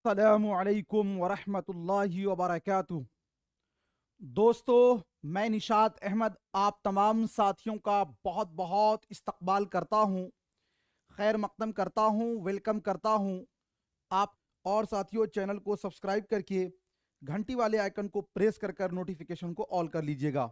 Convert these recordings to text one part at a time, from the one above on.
अस्सलामुअलैकुम वरहमतुल्लाहि वबरकातुहू। दोस्तों, मैं निशात अहमद आप तमाम साथियों का बहुत बहुत इस्तकबाल करता हूँ, खैर मकदम करता हूँ, वेलकम करता हूँ। आप और साथियों चैनल को सब्सक्राइब करके घंटी वाले आइकन को प्रेस कर नोटिफिकेशन को ऑल कर लीजिएगा।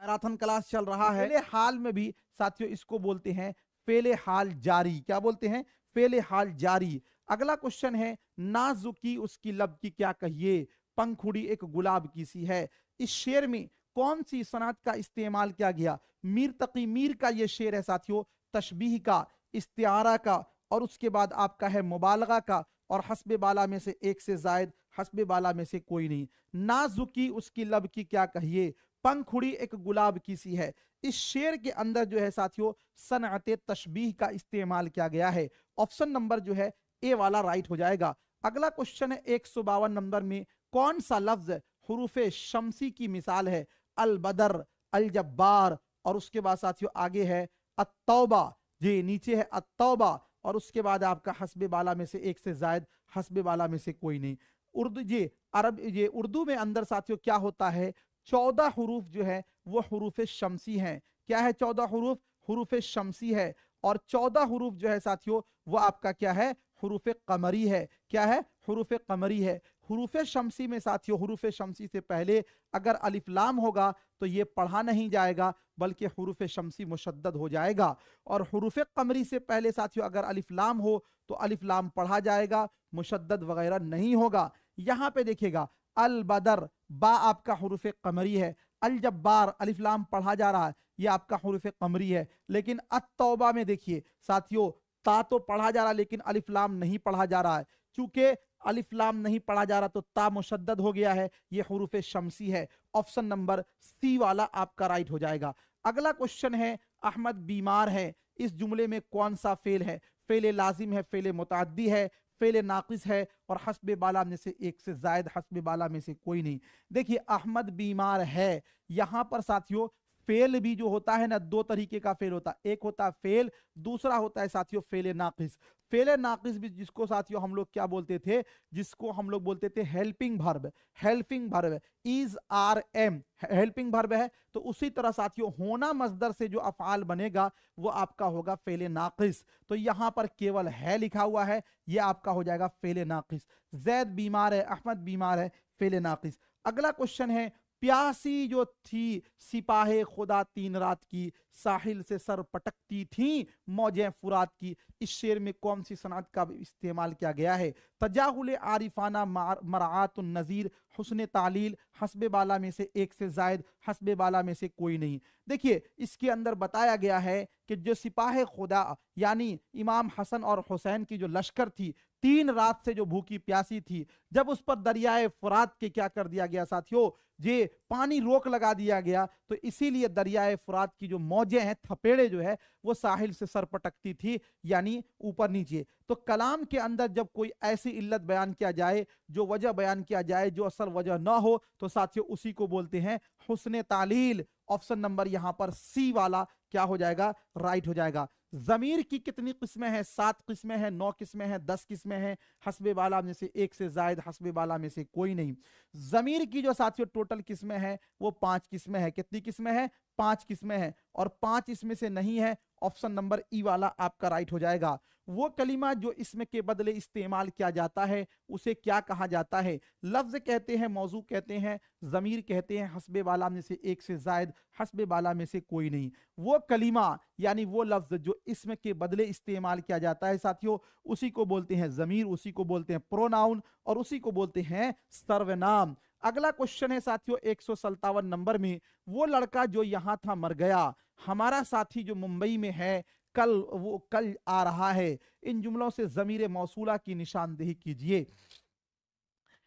मैराथन क्लास चल रहा है। फेले हाल में भी साथियों इसको बोलते हैं फेले हाल जारी। क्या बोलते हैं? फेले हाल जारी। अगला क्वेश्चन है, नाजुकी उसकी लब की क्या कहिए, पंखुड़ी एक गुलाब की सी है। इस शेर में कौन सी सनत का इस्तेमाल किया गया? मीर तकी मीर का ये शेर है साथियों, तशबीह का, इस्तिआरा का, और उसके बाद आपका है मुबालगा का, और हस्बे बाला में से एक से जायद, हस्बे बाला में से कोई नहीं। नाजुकी उसकी लब की क्या कहिए, पंखुड़ी एक गुलाब की सी है। इस शेर के अंदर जो है साथियों सनअत तशबीह का इस्तेमाल किया गया है। ऑप्शन नंबर जो है ए वाला राइट हो जाएगा। अगला क्वेश्चन है 152 नंबर में, कौन सा लफ्ज हुरूफे शमसी की मिसाल है? अल बदर, अल जब्बार, और उसके बाद साथियों आगे है अत्तौबा। जी नीचे है अत्तौबा, और उसके बाद आपका हस्बे बाला में से एक से जायद, हस्बे बाला में से कोई नहीं। उर्दू ये अरब ये उर्दू में अंदर साथियों क्या होता है, 14 हरूफ जो है वो हरूफ शमसी हैं। क्या है? 14 हरूफ हरूफ शमसी है। और 14 हरूफ जो है साथियों वो आपका क्या है? हरूफ कमरी है। क्या है? हरूफ कमरी है। हरूफ शमसी में साथियों हरूफ शमसी से पहले अगर अलिफ लाम होगा तो ये पढ़ा नहीं जाएगा, बल्कि हरूफ शमसी मुशद्दद हो जाएगा। और हरूफ कमरी से पहले साथियों अगर अलिफ लाम हो तो अलिफ लाम पढ़ा जाएगा, मुशद्दद वगैरह नहीं होगा। यहां पे देखिएगा, अल बदर बा आपका हुरूफ कमरी है, अल जब्बार अलिफ लाम पढ़ा जा रहा है, ये आपका हुरूफ कमरी है। लेकिन अत-तौबा में देखिए साथियों, ता तो पढ़ा जा रहा है लेकिन अलिफ लाम नहीं पढ़ा जा रहा है। चूंकि अलिफ लाम नहीं पढ़ा जा रहा तो ता मुशद्दद हो गया है, ये हुरूफ शमसी है। ऑप्शन नंबर सी वाला आपका राइट हो जाएगा। अगला क्वेश्चन है, अहमद बीमार है, इस जुमले में कौन सा फेल है? फेले लाजिम है, फेले मुताद्दी है, फेले नाकिस है, और हस्बे बाला में से एक से जायद, हस्बे बाला में से कोई नहीं। देखिए अहमद बीमार है, यहां पर साथियों फेल भी जो होता है ना, दो तरीके का फेल होता है। एक होता है फेल, दूसरा होता है साथियों फेले नाकिस। फेले नाकिस भी जिसको साथियों हम लोग क्या बोलते थे, जिसको हम लोग बोलते थे helping verb. Helping verb is R am helping verb है, तो उसी तरह साथियों होना मजदर से जो अफआल बनेगा वो आपका होगा फेले नाकिस। तो यहां पर केवल है लिखा हुआ है, ये आपका हो जाएगा फेले नाकिस। जैद बीमार है, अहमद बीमार है, फेले नाकिस। अगला क्वेश्चन है, प्यासी जो थी सिपाहे खुदा तीन रात की, साहिल से सर पटकती थी मौजें फुरात की। इस शेर में कौन सी सनत का इस्तेमाल किया गया है? तजाहुल आरिफाना मराआत नजीर, हुस्न तालील, हस्बे बाला में से एक से जायद, हस्बे बाला में से कोई नहीं। देखिए इसके अंदर बताया गया है कि जो सिपाहे खुदा यानी इमाम हसन और हुसैन की जो लश्कर थी, 3 रात से जो भूखी प्यासी थी, जब उस पर दरियाए फुरात के क्या कर दिया गया साथियों, जे पानी रोक लगा दिया गया, तो इसीलिए दरियाए फुरात की जो मौजें हैं, थपेड़े जो है वो साहिल से सर पटकती थी, यानी ऊपर नीचे। तो कलाम के अंदर जब कोई ऐसी इल्लत बयान किया जाए, जो वजह बयान किया जाए जो असल वजह ना हो, तो साथियों उसी को बोलते हैं हुस्न तालील। ऑप्शन नंबर यहां पर सी वाला क्या हो जाएगा? राइट हो जाएगा। जमीर की कितनी किस्में हैं? 7 किस्में हैं, 9 किस्में हैं, 10 किस्में हैं, हस्बे बाला में से एक से जायद, हस्बे बाला में से कोई नहीं। जमीर की जो साथियों टोटल किस्में हैं वो 5 किस्में हैं। कितनी किस्में हैं? 5 किस्में हैं, और 5 इसमें से नहीं है। ऑप्शन नंबर ई वाला आपका राइट हो जाएगा। वो कलीमा जो इसमें के बदले इस्तेमाल किया जाता है उसे क्या कहा जाता है? लफ्ज कहते हैं, मौजू कहते हैं, जमीर कहते हैं, हस्बे बाला में से एक से जायद, हस्बे बाला में से कोई नहीं। वो कलीमा यानी वो लफ्ज जो इसमें के बदले इस्तेमाल किया जाता है साथियों, उसी को बोलते हैं जमीर, उसी को बोलते हैं प्रोनाउन, और उसी को बोलते हैं सर्वनाम। अगला क्वेश्चन है साथियों 157 नंबर में, वो लड़का जो यहां था मर गया, हमारा साथी जो मुंबई में है वो कल आ रहा है। इन जुमलों से जमीर मौसूला की निशानदेही कीजिए।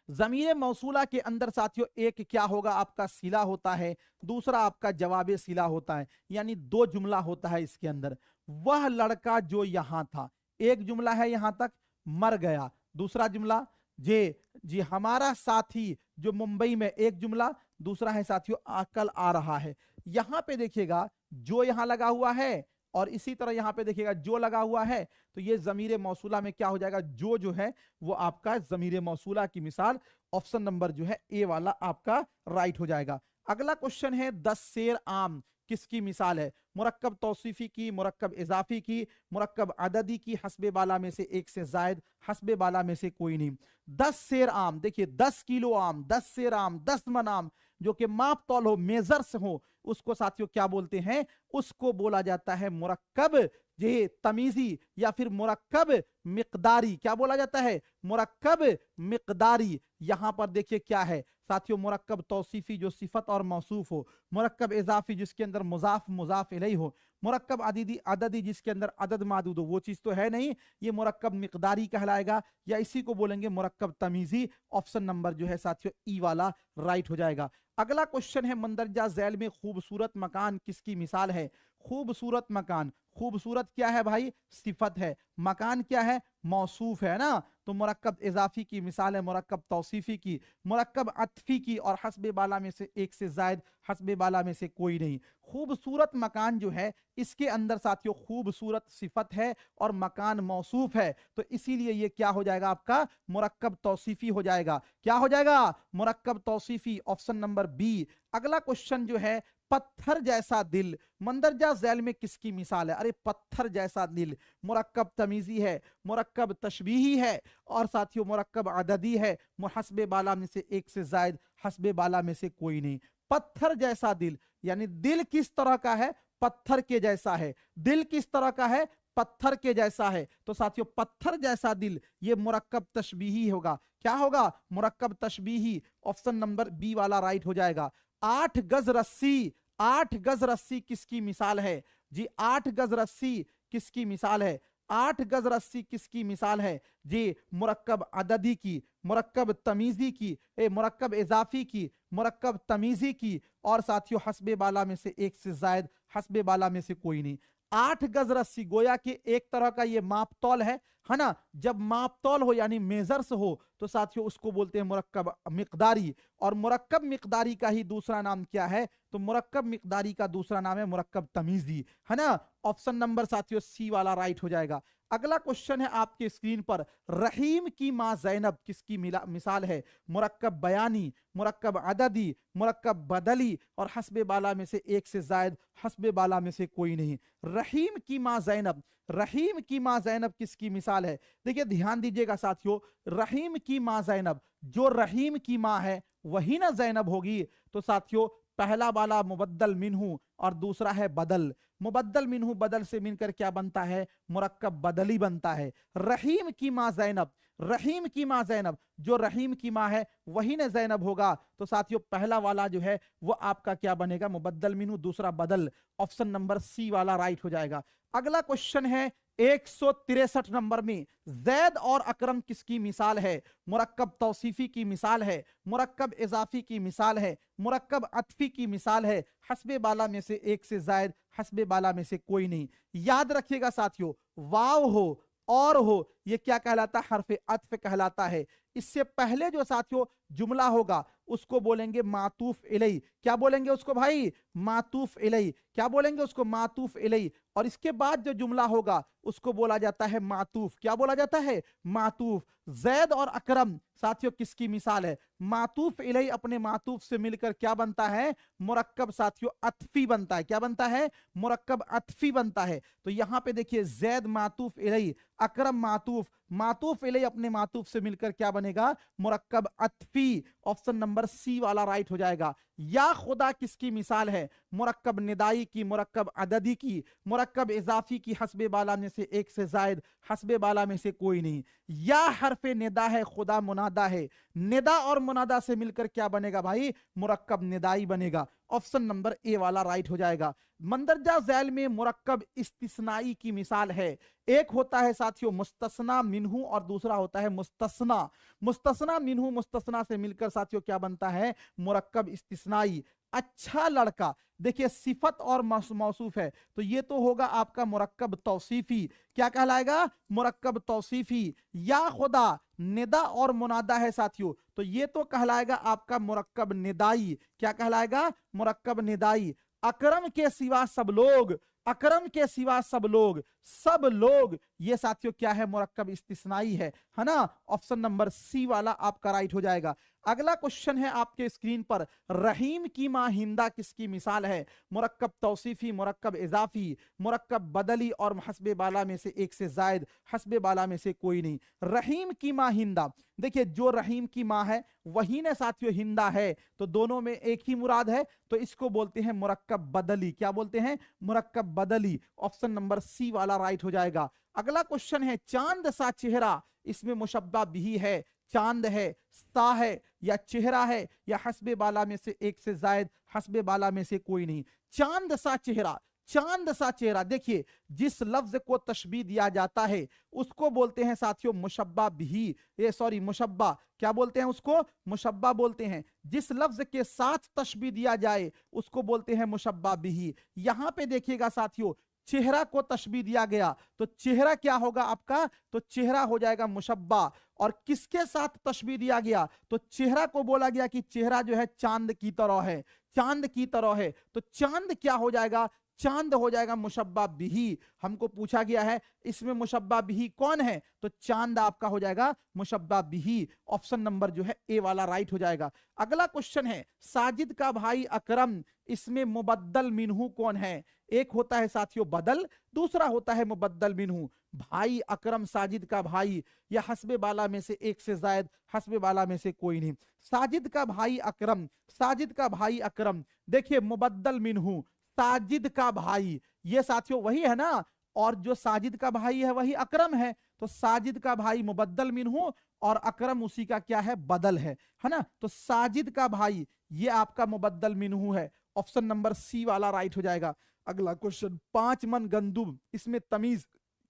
जमीर मौसूला के अंदर साथियों एक क्या होगा? आपका सिला होता है, दूसरा आपका जवाब सिला होता है, यानी 2 जुमला होता है इसके अंदर। वह लड़का जो यहां था, एक जुमला है यहां तक, मर गया दूसरा जुमला, जे जी हमारा साथी जो मुंबई में एक जुमला, दूसरा है साथियों कल आ रहा है। यहां पे देखिएगा जो यहां लगा हुआ है और इसी तरह यहाँ पे देखिएगा जो लगा हुआ है तो ये जमीर मौसूला में क्या हो जाएगा, जो है वो आपका जमीर मौसूला की मिसाल ऑप्शन नंबर जो है ए वाला आपका राइट हो जाएगा। अगला क्वेश्चन है 10 शेर आम किसकी मिसाल है, मुरक्कब तौसीफी की, मुरक्कब इजाफी की, मुरक्कब अददी की, हस्बे बाला में से एक से जायद, हस्बे बाला में से कोई नहीं। 10 शेर आम, देखिए 10 किलो आम, 10 शेर आम, 10 मन आम जो कि माप तौल हो, मेजर्स हो, उसको साथियों क्या बोलते हैं, उसको बोला जाता है मुरक्कब ये तमीजी या फिर मुरक्कब मिकदारी। क्या बोला जाता है, मुरक्कब मिकदारी। यहां पर देखिए क्या है साथियों, मुरक्कब तौसीफी जो सिफत और मौसूफ हो, मुरक्कब इजाफी जिसके अंदर मुजाफ मुजाफ इलैहि हो, मुरक्कब अददी अददी जिसके अंदर अदद मादूद हो, वो चीज तो है नहीं, ये मुरक्कब मिकदारी कहलाएगा या इसी को बोलेंगे मुरक्कब तमीजी। ऑप्शन नंबर जो है साथियों ई वाला राइट हो जाएगा। अगला क्वेश्चन है मंदरजा झैल में खूबसूरत मकान किसकी मिसाल है, खूबसूरत मकान, खूबसूरत क्या है भाई, सिफत है, मकान क्या है, मौसूफ है ना, तो मुरक्कब इजाफी की मिसाल है मुरक्कब तौसीफी की, मुरक्कब अतफी की, और हस्बे बाला में से एक से जायद, हस्बे बाला में से कोई नहीं। खूबसूरत मकान जो है इसके अंदर साथियों खूबसूरत सिफत है और मकान मौसूफ है, तो इसीलिए ये क्या हो जाएगा आपका मुरक्कब तौसीफी हो जाएगा। क्या हो जाएगा, मुरक्कब तौसीफी, ऑप्शन नंबर बी। अगला क्वेश्चन जो है पत्थर जैसा दिल, मंदरजा झैल में किसकी मिसाल है, अरे पत्थर जैसा दिल, मुरक्कब तमीजी है, मुरक्कब तशबीही है और साथियों मुरक्कब अददी है, हस्बे बाला में से एक से जायद, हस्बे बाला में से कोई नहीं। पत्थर जैसा दिल यानी दिल किस तरह का है, पत्थर के जैसा है, दिल किस तरह का है, पत्थर के जैसा है, तो साथियों पत्थर जैसा दिल ये मुरक्कब तशबीही होगा। क्या होगा, मुरक्कब तशबीही, ऑप्शन नंबर बी वाला राइट हो जाएगा। 8 गज रस्सी, 8 गज रस्सी किसकी मिसाल है जी, 8 गज रस्सी किसकी मिसाल है, 8 गज रस्सी किसकी मिसाल है जी, मुरक्कब अददी की, मुरक्कब तमीजी की, मुरक्कब इजाफी की, मुरक्कब तमीजी की और साथियों हस्बे बाला में से एक से जायद, हस्बे बाला में से कोई नहीं। 8 गज रस्सी गोया कि एक तरह का ये माप तौल है ना, जब माप तौल हो यानी मेजर्स हो तो साथियों उसको बोलते हैं मुरक्कब मिकदारी, और मुरक्कब मिकदारी का ही दूसरा नाम क्या है, तो मुरक्कब मिकदारी का दूसरा नाम है मुरक्कब तमीजी, है ना। ऑप्शन नंबर साथियों सी वाला राइट हो जाएगा। अगला क्वेश्चन है आपके स्क्रीन पर, रहीम की मां जैनब किसकी मिसाल है, मुरक्कब बयानी, मुरक्कब अददी, मुरक्कब बदली और हस्बे बाला में से एक से जायद, हस्बे बाला में से कोई नहीं। रहीम की मां जैनब, रहीम की मां जैनब किसकी मिसाल है, देखिए ध्यान दीजिएगा साथियों, रहीम की मां जैनब, जो रहीम की मां है वही ना जैनब होगी, तो साथियों पहला वाला मुबद्दल मिन्हू और दूसरा है बदल, मुबद्दल मिन्हू बदल से मिलकर क्या बनता है, मुरक्कब बदली बनता है। रहीम की मां जैनब, रहीम की मां जैनब, जो रहीम की मां है वही ना जैनब होगा, तो साथियों पहला वाला जो है वो आपका क्या बनेगा, मुबद्दल मिन्हू, दूसरा बदल, ऑप्शन नंबर सी वाला राइट हो जाएगा। अगला क्वेश्चन है 163 नंबर में, जैद और अकरम किसकी मिसाल है, मुरक्कब तौसीफी की मिसाल है, मुरक्कब इजाफी की मिसाल है, मुरक्कब अतफी की मिसाल है, हस्बे बाला में से एक से जायद, हस्बे बाला में से कोई नहीं। याद रखिएगा साथियों, वाव हो और हो ये क्या कहलाता है, हर्फ अत्फ कहलाता है। इससे पहले जो साथियों जुमला होगा उसको बोलेंगे मातूफ इलैहि, क्या बोलेंगे उसको भाई, मातूफ इलैहि, क्या बोलेंगे उसको, मातूफ इलैहि। और इसके बाद जो जुमला होगा उसको बोला जाता है मातूफ, क्या बोला जाता है, मातूफ। जैद और अकरम साथियों किसकी मिसाल है, मातूफ इलैहि अपने मातूफ से मिलकर क्या बनता है, मुरक्कब साथियों अतफी बनता है, क्या बनता है, मुरक्कब अतफी बनता है। तो यहां पे देखिए जैद मातूफ इलैहि, अकरम मातूफ, मातूफ इलैहि अपने मातूफ से मिलकर क्या बनेगा, मुरक्कब अतफी, ऑप्शन नंबर सी वाला राइट हो जाएगा। या खुदा किसकी मिसाल है, मुरक्कब निदाई की, मुरक्कब अददी की, मुरक्कब इजाफी की, हस्बे बाला में से एक से जायद, हस्बे बाला में से कोई नहीं। या हरफे निदा है, खुदा मुनादा है, निदा और मुनादा से मिलकर क्या बनेगा भाई, मुरक्कब निदाई बनेगा, ऑप्शन नंबर ए वाला राइट हो जाएगा। मंदरजा झैल में मुरक्कब इस्तिस्नाई की मिसाल है, एक होता है साथियों मुस्तस्ना मिन्हू और दूसरा होता है मुस्तस्ना। मुस्तस्ना मिन्हू मुस्तस्ना से मिलकर साथियों क्या बनता है, मुरक्कब इस्तिस्नाई। अच्छा लड़का, देखिए सिफत और मौसूफ है तो ये तो होगा आपका मुरक्कब तौसीफी, क्या कहलाएगा, मुरक्कब तौसीफी। या खुदा निदा और मुनादा है साथियों, तो ये तो कहलाएगा आपका मुरक्कब निदाई, क्या कहलाएगा, मुरक्कब निदाई। अकरम के सिवा सब लोग, अकरम के सिवा सब लोग, सब लोग, ये साथियों क्या है, मुरक्कब इस्तिस्नाई है ना। ऑप्शन नंबर सी वाला आपका राइट हो जाएगा। अगला क्वेश्चन है आपके स्क्रीन पर, रहीम की मां हिंदा किसकी मिसाल है? मुरक्कब तौसीफी, मुरक्कब इजाफी, मुरक्कब बदली और हस्बे बाला में से एक से जायद, हस्बे बाला में से कोई नहीं। रहीम की मां हिंदा, देखिए जो रहीम की मां है वही ने साथियों हिंदा है, तो दोनों में एक ही मुराद है, तो इसको बोलते हैं मुरक्कब बदली। क्या बोलते हैं? मुरक्कब बदली। ऑप्शन नंबर सी वाला राइट हो जाएगा। अगला क्वेश्चन है, चांद सा चेहरा, इसमें मुशब्बा बिही है, चांद है, सा है, या चेहरा है, या हस्बे बाला में से एक से जायद, हस्बे बाला में से कोई नहीं। चांद सा चेहरा, चांद सा चेहरा, देखिए जिस लफ्ज को तशबीह दिया जाता है उसको बोलते हैं साथियों मुशब्बा बिही, ये सॉरी मुशब्बा, क्या बोलते हैं उसको? मुशब्बा बोलते हैं। जिस लफ्ज के साथ तशबीह दिया जाए उसको बोलते हैं मुशब्बा बिही। यहां पे देखिएगा साथियों, चेहरा को तशबीह दिया गया तो चेहरा क्या होगा आपका? तो चेहरा हो जाएगा मुशब्बा। और किसके साथ तशबीह दिया गया? तो चेहरा को बोला गया कि चेहरा जो है चांद की तरह है, चांद की तरह है, तो चांद क्या हो जाएगा? चांद हो जाएगा मुशब्बा बिही। हमको पूछा गया है इसमें मुशब्बा बिही कौन है, तो चांद आपका हो जाएगा मुशब्बा बिही। ऑप्शन नंबर जो है ए वाला राइट हो जाएगा। अगला क्वेश्चन है, साजिद का भाई अकरम, इसमें मुबद्दल मिन्हू कौन है? एक होता है साथियों बदल, दूसरा होता है मुबद्दल मिन्हू। भाई अकरम साजिद का भाई, या हस्बे बाला में से एक से जायद, हस्बे बाला में से कोई नहीं। साजिद का भाई अकरम, साजिद का भाई अकरम, देखिए मुबद्दल मिन्हू, साजिद का भाई, ये साथियों वही है ना, और जो साजिद का भाई है वही अकरम है, तो साजिद का भाई मुबद्दल मिन्हू और अकरम उसी का क्या है? बदल है ना। तो साजिद का भाई ये आपका मुबद्दल मिन्हू है। ऑप्शन नंबर सी वाला राइट हो जाएगा। अगला क्वेश्चन, 5 मन गंदुम, इसमें तमीज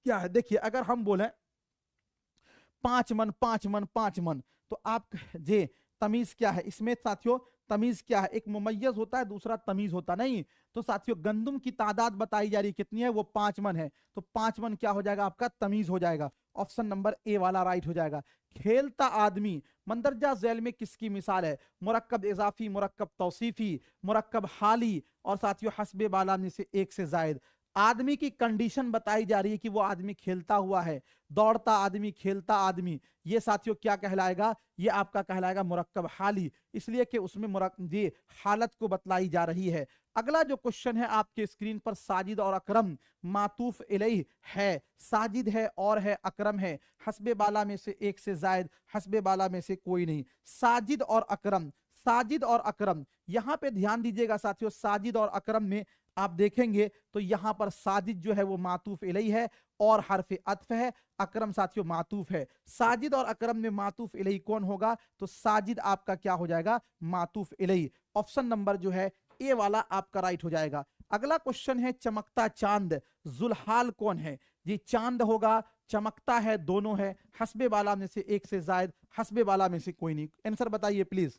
क्या है? देखिए अगर हम बोले 5 मन 5 मन 5 मन, तो आप जे तमीज क्या है इसमें साथियों? तमीज क्या है? एक मुमय्यज होता है, दूसरा तमीज होता नहीं। तो साथियों गंदुम की तादाद बताई जा रही कितनी है? वो 5 मन है, तो 5 मन क्या हो जाएगा आपका? तमीज हो जाएगा। ऑप्शन नंबर ए वाला राइट हो जाएगा। खेलता आदमी मंदरजा झैल में किसकी मिसाल है? मुरक्कब इजाफी, मुरक्कब तौसीफी, मुरक्कब हाली, और साथियों हस्बे बाला में से एक से जायद। आदमी की कंडीशन बताई जा रही है कि वो आदमी खेलता हुआ है, दौड़ता आदमी, खेलता आदमी, ये साथियों क्या कहलाएगा? ये आपका कहलाएगा मुरक्कब हाली, इसलिए कि उसमें ये हालत को बतलाई जा रही है। अगला जो क्वेश्चन है आपके स्क्रीन पर, साजिद और अकरम मातूफ इलैह है, साजिद है और है अकरम है, हस्बे बाला में से एक से जायद, हस्बे बाला में से कोई नहीं। साजिद और अकरम, साजिद और अकरम, यहां पे ध्यान दीजिएगा साथियों, साजिद और अकरम में आप देखेंगे तो यहां पर साजिद जो है वो मातूफ इलैह है और हरफ अत्फ है, अकरम साथियों मातूफ है। साजिद और अकरम में मातूफ इलैह कौन होगा? तो साजिद आपका क्या हो जाएगा? मातूफ इलैह। ऑप्शन नंबर जो है ए वाला आपका राइट हो जाएगा। अगला क्वेश्चन है, चमकता चांद, जुल्हाल कौन है? ये चांद होगा, चमकता है, दोनों है, हस्बे बाला में से एक से जायद, हस्बे बाला में से कोई नहीं। आंसर बताइए प्लीज।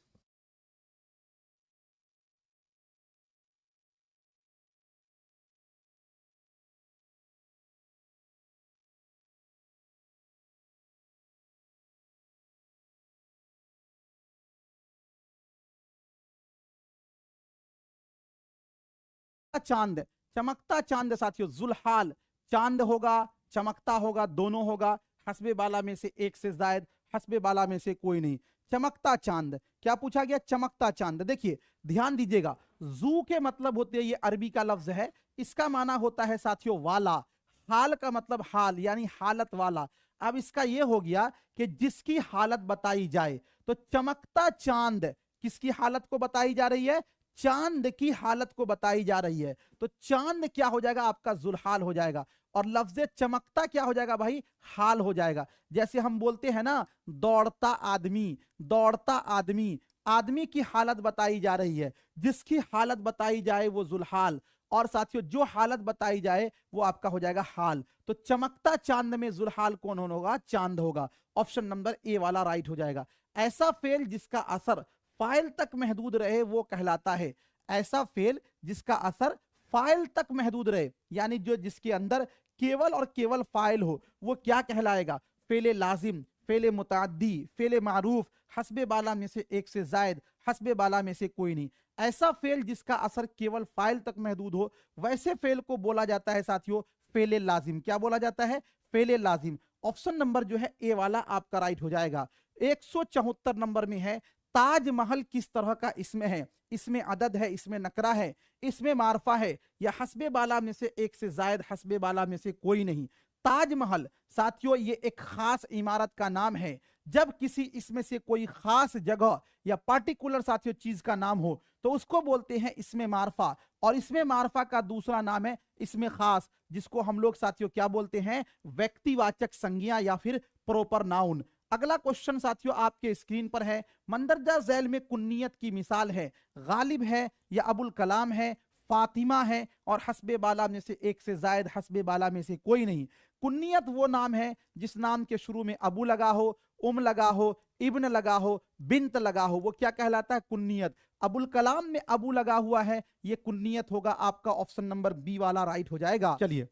चांद, चमकता चांद साथियों जुल्हाल, चांद होगा, चमकता होगा, दोनों होगा, हस्बे बाला में से एक से जायद, हस्बे बाला में से कोई नहीं। चमकता चांद, क्या पूछा गया? चमकता चांद। देखिए ध्यान दीजिएगा, जू के मतलब होते हैं, ये अरबी का लफ्ज है, इसका माना होता है साथियों वाला, हाल का मतलब हाल यानी हालत वाला। अब इसका यह हो गया कि जिसकी हालत बताई जाए, तो चमकता चांद किसकी हालत को बताई जा रही है? चांद की हालत को बताई जा रही है, तो चांद क्या हो जाएगा आपका? जुल्हाल हो जाएगा। और लफ्ज चमकता क्या हो जाएगा भाई? हाल हो जाएगा। जैसे हम बोलते हैं ना, दौड़ता आदमी, दौड़ता आदमी, आदमी की हालत बताई जा रही है, जिसकी हालत बताई जाए वो जुल्हाल, और साथियों जो हालत बताई जाए वो आपका हो जाएगा हाल। तो चमकता चांद में जुल्हाल कौन होगा? चांद होगा। ऑप्शन नंबर ए वाला राइट हो जाएगा। ऐसा फेल जिसका असर फाइल तक महदूद रहे वो कहलाता है। ऐसा फेल जिसका असर फाइल तक महदूद रहे, यानी जो जिसके अंदर केवल और केवल फाइल हो, वो क्या कहलाएगा? फेले लाजिम, फेले मुताद्दी, फेले मारूफ, हस्बे बाला में से एक से जायद, हस्बे बाला में से कोई नहीं। ऐसा फेल जिसका असर केवल फाइल तक महदूद हो, वैसे फेल को बोला जाता है साथियों फेले लाजिम। क्या बोला जाता है? फेले लाजिम। ऑप्शन नंबर जो है ए वाला आपका राइट हो जाएगा। 174 नंबर में है, ताजमहल किस तरह का इसमें है? इसमें अदद है, इसमें नकरा है, इसमें मारफा है, या हस्बे बाला में से एक से जायद हस्बे बाला में से कोई नहीं। ताजमहल साथियों ये एक खास इमारत का नाम है। जब किसी इसमें से कोई खास जगह या पार्टिकुलर साथियों चीज का नाम हो तो उसको बोलते हैं इसमें मारफा, और इसमें मारफा का दूसरा नाम है इसमें खास, जिसको हम लोग साथियों क्या बोलते हैं? व्यक्तिवाचक संज्ञा या फिर प्रॉपर नाउन। अगला क्वेश्चन साथियों आपके स्क्रीन पर है, मंदरजा झैल में कुन्नियत की मिसाल है, गालिब है या अबुल कलाम है, फातिमा है, और हस्बे बाला में से एक से जायद हस्बे बाला में से कोई नहीं। कुन्नियत वो नाम है जिस नाम के शुरू में अबू लगा हो, उम लगा हो, इब्न लगा हो, बिन्त लगा हो, वो क्या कहलाता है? कुन्नियत। अबुल कलाम में अबू लगा हुआ है, ये कुन्नियत होगा। आपका ऑप्शन नंबर बी वाला राइट हो जाएगा। चलिए,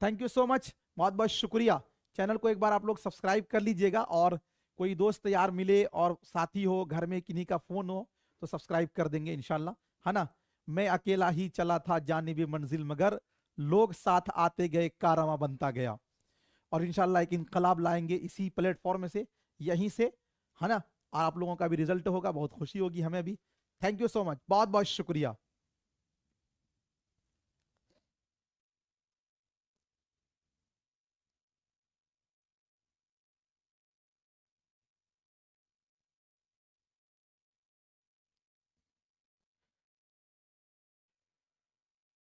थैंक यू सो मच, बहुत बहुत शुक्रिया। चैनल को एक बार आप लोग सब्सक्राइब कर लीजिएगा, और कोई दोस्त यार मिले और साथी हो, घर में किन्हीं का फोन हो तो सब्सक्राइब कर देंगे इंशाल्लाह, है ना। मैं अकेला ही चला था जानिबे मंजिल, मगर लोग साथ आते गए, कारवां बनता गया। और इंशाल्लाह एक इनकलाब लाएंगे इसी प्लेटफॉर्म से, यहीं से, है ना। और आप लोगों का भी रिजल्ट होगा, बहुत खुशी होगी हमें भी। थैंक यू सो मच, बहुत बहुत शुक्रिया।